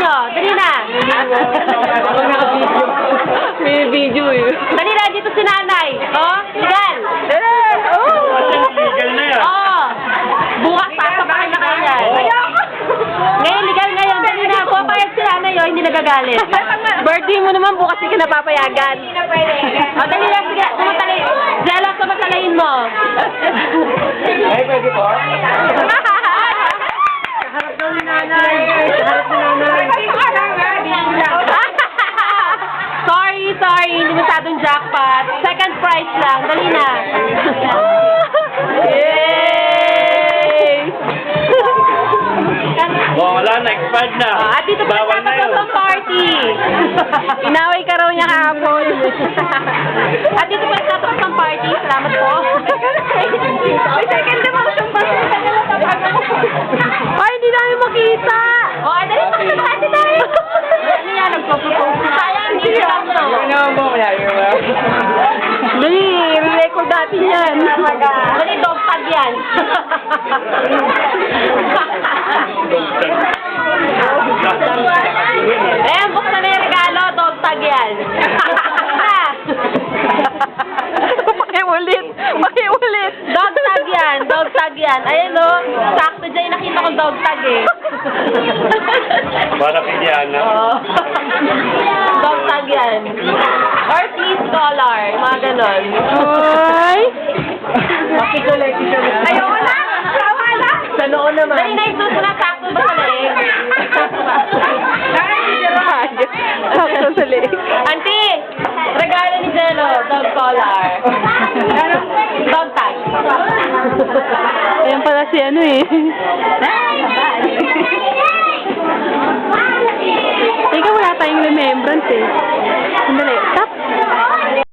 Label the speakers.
Speaker 1: nyo. Dali na.
Speaker 2: May video eh.
Speaker 1: Dali na, dito si nanay. Oh, legal.
Speaker 3: Legal na yan.
Speaker 1: Oh. Bukas sasabay na kayo yan. Ngayon, legal ngayon. Dali na. Papayag si nanay, oh, hindi nagagalit.
Speaker 2: Birthday mo naman, bukas hindi ka napapayagan.
Speaker 1: O, dali na. Sige, sumatalayin. Jello, sumatalayin mo.
Speaker 3: Ay, pwede po?
Speaker 2: Harap daw ni nanay. Harap ni nanay.
Speaker 1: Sorry. Hindi masyadong jackpot. Second prize lang. Dali na.
Speaker 2: Yay!
Speaker 3: Wala na, expired na.
Speaker 1: At dito pa
Speaker 3: Bawal na
Speaker 1: tapos
Speaker 3: yun.
Speaker 1: ang party.
Speaker 2: Inaway ka raw niya kahapon.
Speaker 1: At dito pa tapos ang party. Salamat po.
Speaker 2: May second demotion pa siya. Ay, hindi namin makita.
Speaker 1: O, dali pa ka na tayo. Ano yan? Nagpapropose. Sayang, hindi lang to.
Speaker 2: Dali, record natin yan.
Speaker 1: Dali, dog tag yan. Ayan, buksan na yung regalo, dog tag yan.
Speaker 2: Pakiulit.
Speaker 1: Dog tag yan. Ayan o, sakto dyan, nakita kong dog tag eh.
Speaker 3: Para Piliana.
Speaker 1: Oo. Dog tag yan. Or please color, mga ganon.
Speaker 2: Ay!
Speaker 1: Ayoko na! Sawa na!
Speaker 2: Sa noo naman.
Speaker 1: Dali na isusunod, sakto ba sa leeg?
Speaker 2: Sakto sa leeg.
Speaker 1: Auntie! Regalo ni Jello, dog collar. Dog tag.
Speaker 2: Ayan pala si ano eh. Teka, wala tayong remembrance eh. Sandali. Tap!